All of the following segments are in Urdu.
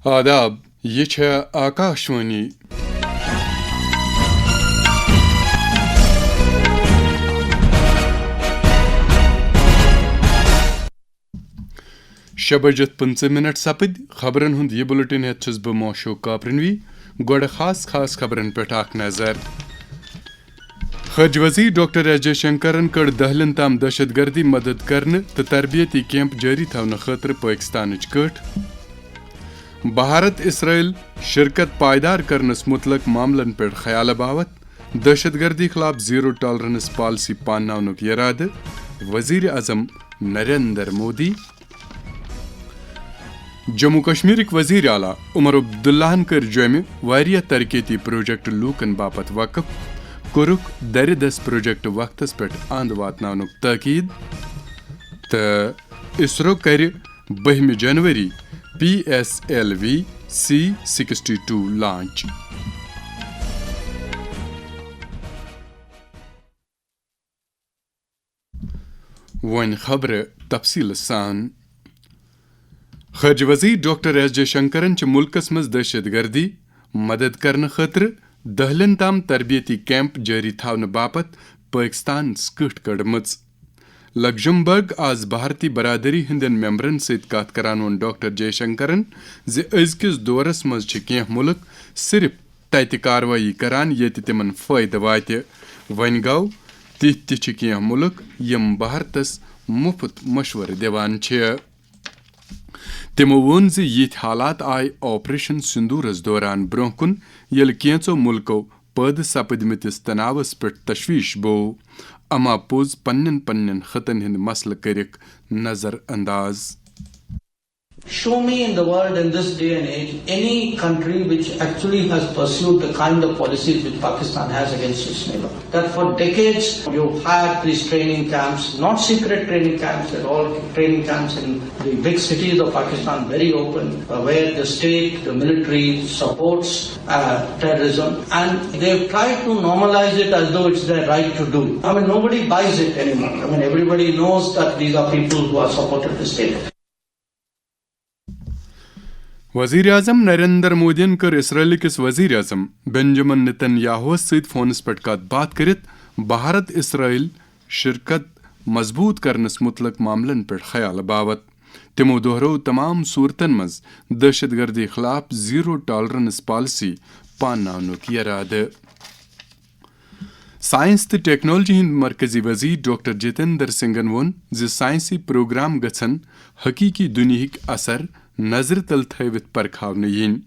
آداب، یہ چھے آکاشوانی شبجت 15 منٹ سپد خبرن ہند یہ بلٹن ہیت چھس بہ موشوق کاپرنوی گوڑ خاص خبرن پہ اخ نظر۔ خارجہ وزیر ڈاکٹر ایس جے شنکرن کڑ دہلن تام دہشت گردی مدد کرنے تو تربیتی کیمپ جاری تھونہ خاطر پاکستانچ کٹ۔ بھارت اسرائیل شرکت پائیدار کرنس متعلق معاملن پہ خیال باوت دہشت گردی خلاف زیرو ٹالرنس پالسی پانناونک ارادہ وزیر اعظم نریندر مودی۔ جموں کشمیر وزیر اعلیٰ عمر عبداللہ کر جومہ واریاہ ترقیتی پروجیکٹ لوکن باپت وقف کورک در دس پروجیکٹ وقتس پہ اند واتناونک تاکید تو اسرو کر 12 جنوری PSLV C-62 لانچ۔ ون خبر تفصیل سان۔ خارجہ وزیر ڈاکٹر ایس جے شنکرن ملکس مز دہشت گردی مدد کرنے خاطر دہلن تام تربیتی کیمپ جاری تھونہ باپت پاکستان کٹ کڑمچ۔ لگزمبرگ آز بھارتی برادری ہندین ممبرن ست کت کران ون ڈاکٹر جے شنکرن ازکس دورس مز کینہ ملک صرف تتہ کاروٲیی کران ییتہ تمن فائدہ واتہ، ون گو تتھ تہ کینہ ملک یم بھارتس مفت مشورہ دیوان چھ۔ تمو وون یت حالات آئی آپریشن سندورس دوران برہ کن یل کینچو ملکو پید سپدمتس تناوس پہ تشویش بو، اما پوز پنن خطن ہند مسئلہ کرک نظر انداز۔ Show me in the world in this day and age any country which actually has pursued the kind of policies which Pakistan has against its neighbor. That for decades you've had these training camps, not secret training camps at all, training camps in the big cities of Pakistan, very open, where the state, the military supports terrorism, and they've tried to normalize it as though it's their right to do. I mean, nobody buys it anymore. I mean, everybody knows that these are people who are supported the state. وزیر اعظم نریندر مودین کر اسرائیل کس وزیر اعظم بنجامن نتن یاہوس ست فونس پہ کت بات کرت بھارت اسرائیل شرکت مضبوط کرنس متعلق معاملن پہ خیال باوت۔ تمو دہرو تمام صورتن مز دہشت گردی خلاف زیرو ٹالرنس پالسی پانناونک ارادہ۔ سائنس تو ٹیکنالوجی ہند مرکزی وزیر ڈاکٹر جتیندر سنگھن وون سائنسی پروگرام گھن حقیقی دنیاہک اثر نظر تل تھوت پرکھاونہ ین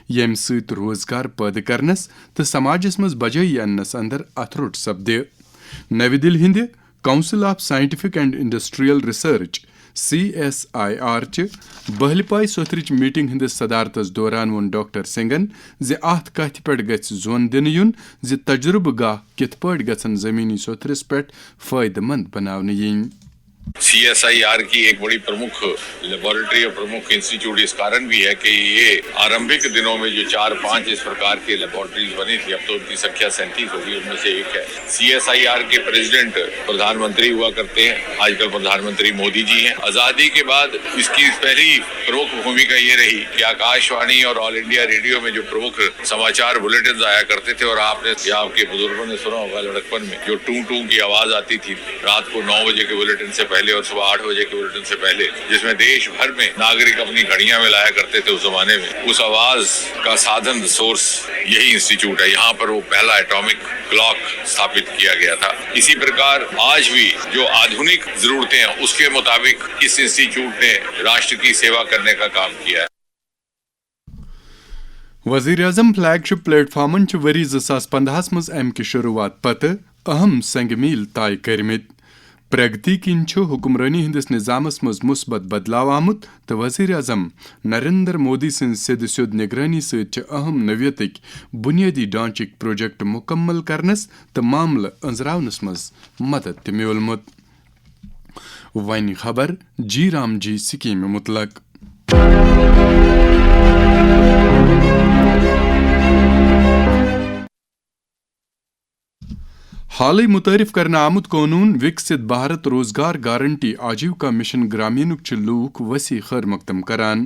یم ست روزگار پید کرنس تو سماجس مز بجائی انس اندر اتھروٹ سپدِ۔ نو دہلی ہند council of scientific and industrial research CSIR بہل پائی سوتھرچ میٹنگ ہندس صدارتس دوران ون ڈاکٹر سنگھن ات کتھ پہ گژھِ زون دن یون تجربہ گاہ کت پہ گھن زمینی سوتھرس پہ فائدہ مند بناونہ ین۔ CSIR کی ایک بڑی پرمکھ لیبارٹری اور پرمکھ انسٹیٹیوٹ اس کارن بھی ہے کہ یہ آرمبھک دنوں میں جو 4-5 اس پرکار کی لیبارٹریز بنی تھی، اب تو ان کی سنکھیا 37 ہوگی، ان میں سے ایک ہے۔ CSIR کے پریزیڈنٹ پردھان منتری ہوا کرتے ہیں، آج کل پردھان منتری مودی جی ہیں۔ آزادی کے بعد اس کی پہلی پرمکھ بھومکا یہ رہی کہ آکاش وانی اور آل انڈیا ریڈیو میں جو پرمکھ سماچار بلیٹنز آیا کرتے تھے، اور آپ نے یا آپ کے بزرگوں نے سنا ہوگا لڑکپن میں جو ٹوں ٹوں کی آواز آتی تھی رات کو 9 بجے کے بلیٹن سے پہلے اور صبح 8 بجے کے بلیٹن سے پہلے، جس میں دیش بھر میں ناگرک اپنی گھڑیاں میں لایا کرتے تھے اس زمانے میں، اس آواز کا سادھن سورس یہی انسٹیٹیوٹ ہے۔ یہاں پر وہ پہلا ایٹامک کلاک ستھاپت کیا گیا تھا۔ اسی پرکار آج بھی جو آدھونک ضرورتیں ہیں اس کے مطابق اس انسٹیٹیوٹ نے راشٹر کی سیوا کرنے کا کام کیا ہے۔ وزیر اعظم فلیگ شپ پلیٹ فارمن وری 2015 مز امہ شروعات پتہ اہم سنگ میل طے کرمت۔ پرگتی کن حکمرانی ہندس نظامس مز مثبت بدلاو آمت تو وزیر اعظم نریندر مودی سن سید سیود نگرانی ست اہم نوعیتک بنیادی ڈھانچک پروجیکٹ مکمل کرنس تو معاملہ انزراونس مز مدد تہ میولمت۔ ون خبر جی رام جی سکیم متعلق۔ حال ہی متعارف کرنا آمد قانون وکست بھارت روزگار گارنٹی آجیوکا مشن گرامینک لوک وسیع خیر مقدم کران۔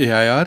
AIR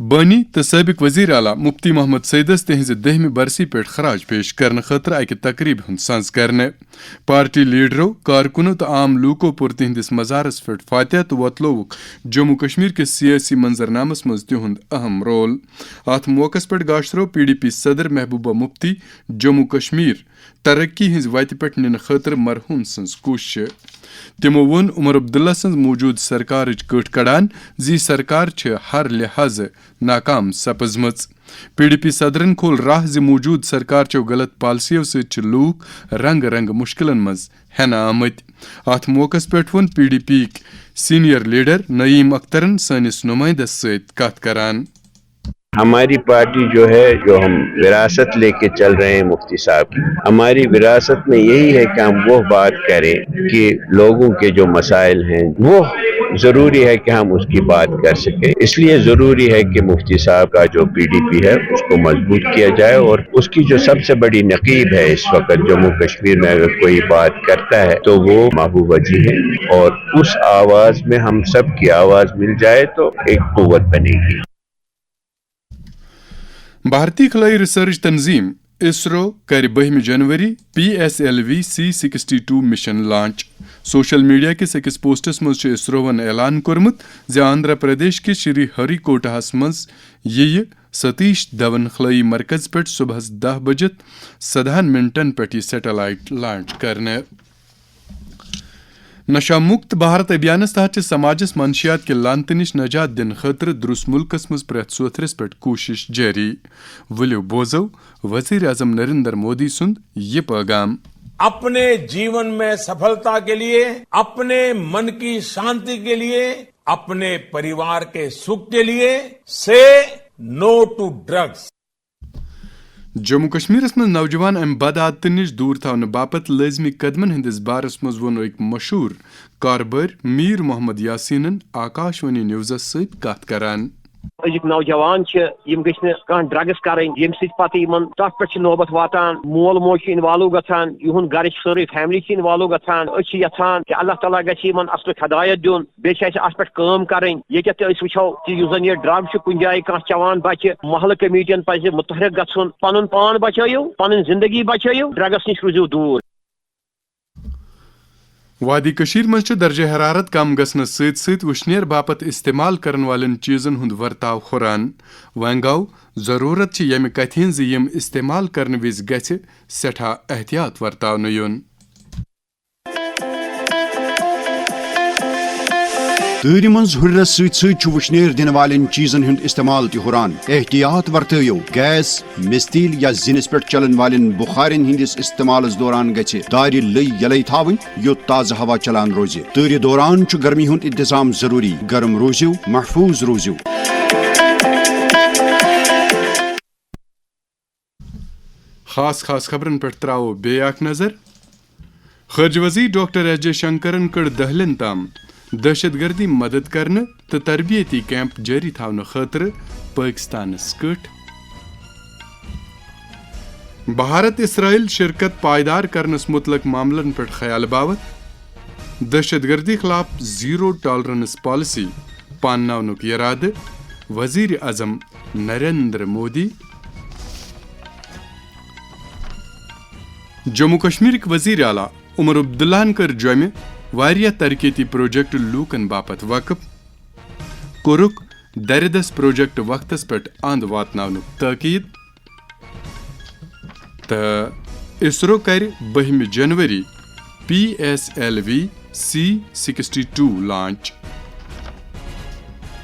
بانی تو سابق وزیر اعلیٰ مفتی محمد سیدس تہذ 10 برسی پہ خراج پیش کرنے خاطر اکہ تقریب ہند سنز کرنے پارٹی لیڈرو کارکنو تو عام لوکو پور تہندس مزارس پہ فاتحہ تو وتلوک جموں کشمیر کے سیاسی منظرنامس مز تہند اہم رول ات موقع پہ گاشرو PDP صدر محبوبہ مفتی جموں کشمیر ترقی ہز وتہ پہ نن خاطر مرحوم سنز کوشش تمو ون عمر عبداللہ سنز موجود سرکار کٹ کڑان زی سرکار ہر لحاظ ناکام سپزمت PDP صدرن کھول راہ زی موجود سرکار چو غلط پالسیو ست لوک رنگ رنگ مشکلن مز ہینا آمت ات موقع پہ ون PDP سینئر لیڈر نعیم اخترن سنس نمائندس ست کت کران ہماری پارٹی جو ہے جو ہم وراثت لے کے چل رہے ہیں مفتی صاحب کی ہماری وراثت میں یہی ہے کہ ہم وہ بات کریں کہ لوگوں کے جو مسائل ہیں وہ ضروری ہے کہ ہم اس کی بات کر سکیں اس لیے ضروری ہے کہ مفتی صاحب کا جو PDP ہے اس کو مضبوط کیا جائے اور اس کی جو سب سے بڑی نقیب ہے اس وقت جموں کشمیر میں اگر کوئی بات کرتا ہے تو وہ محبوبہ جی ہے اور اس آواز میں ہم سب کی آواز مل جائے تو ایک قوت بنے گی. بھارتی خلائی ریسرچ تنظیم اسرو کر 20 جنوری PSLV C-62 mission launch social media کس اکس پوسٹس مز اسروون اعلان کورمت زِ آندھرا پردیش کے شری ہری کوٹاہس مز یہ ستیش دھون خلائی مرکز پہ صبح 10 بجت 17 منٹن پہ یہ سیٹلائٹ لانچ کرنے نشہ مکت بھارت ابھیانس تحت سماجس منشیات کے لانت نش نجات دن خاطر درست ملکس مز پریت سوتھرس پہ کوشش جاری ولو بوزو وزیر اعظم نریندر مودی سند یہ پیغام اپنے جیون میں سفلتا کے لیے اپنے من کی شانتی کے لیے اپنے پریوار کے سکھ کے لیے سے نو ٹو ڈرگس جموں کشمیر من نوجوان ام بد عادت نش دور تھونہ باپت لازمی قدمن ہندس بارس مز ون ایک مشہور کاربار میر محمد یاسینن آکاشوانی نیوزس ست کت کران أزِکۍ نوجوان یم گژھِ نہٕ کانٛہہ ڈرگس کرٕنۍ ییٚمہِ سۭتۍ پتہٕ یِمن تتھ پٮ۪ٹھ چھِ نوبت واتان مول موج چھُ انوالو گژھان یِہُنٛد گرٕچ سٲرٕے فیملی چھِ انوالو گژھان أسۍ چھِ یژھان کہ اللہ تعالیٰ گژھِ یِمن اصلُک ہدایت دیُن بیٚیہِ چھِ اَسہِ اتھ پٮ۪ٹھ کٲم کرٕنۍ ییٚتٮ۪تھ تہِ أسۍ وٕچھو کہِ یُس زن یہِ ڈرگ چھُ کُنہِ جایہِ کانٛہہ چٮ۪وان بچہِ محلہٕ کمیٹین پزِ متحرک گژھُن پنُن پان بچٲیِو پنٕنۍ زندگی بچٲیِو ڈرگس نش روٗزِو دوٗر وادی کشیر مز درجہ حرارت کم گھنس ست ست وشنیر باپت استعمال کرن والن چیزن ہند ورتاو ہران وۄنۍ گوٚو ضرورت یمہ کتھ ہٕنٛز یم استعمال کرن وز گژھِ سٹھاہ احتیاط ورتاونہٕ یُن تۭرِ منٛز ہُرٮ۪رس سۭتۍ سۭتۍ چھُ وُشنیر دِنہٕ والٮ۪ن چیٖزن ہُنٛد استعمال تہِ ہُران احتیاط ورتٲیِو گیس مستیل یا زِنِس پٮ۪ٹھ چلن والٮ۪ن بُخارٮ۪ن ہٕنٛدِس استعمالس دوران گژھِ دارِ لٔۍ یلے تھاوٕنۍ یوٚت تازٕ ہوا چلان روزِ تۭرِ دوران چھُ گرمی ہُنٛد انتظام ضروٗری گرم روٗزِو محفوظ روٗزِو خاص خبرن پہ تراو بیٚیہِ اکھ نظر خارجہ وزیر ڈاکٹر ایس جے شنکرن کٔر دہلن تام دہشت گردی مدد کرنے تو تربیتی کیمپ جاری تھاونہٕ خاطر پاکستانس کٹ بھارت اسرائیل شرکت پائیدار کرنس متعلق معاملن پہ خیال باوت دہشت گردی خلاف زیرو ٹالرنس پالیسی پانناونک ارادہ وزیر اعظم نریندر مودی جموں کشمیر وزیر اعلیٰ عمر عبداللہ کر جومہ واریاہ ترقیتی پروجیکٹ لوکن باپت وقف کورک دردس پروجیکٹ وقتس پہ اند واتناونک تاکید تو اسرو کر 20 جنوری PSLV C-62 لانچ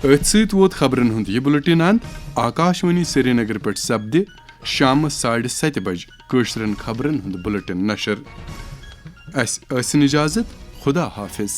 ات ست ووت خبرن ہند یہ بلٹن اند آکاشوانی سری نگر پہ سپدِ شام 7:30 بج کٲشرن خبرن ہند بلٹن نشر اس اجازت خدا حافظ.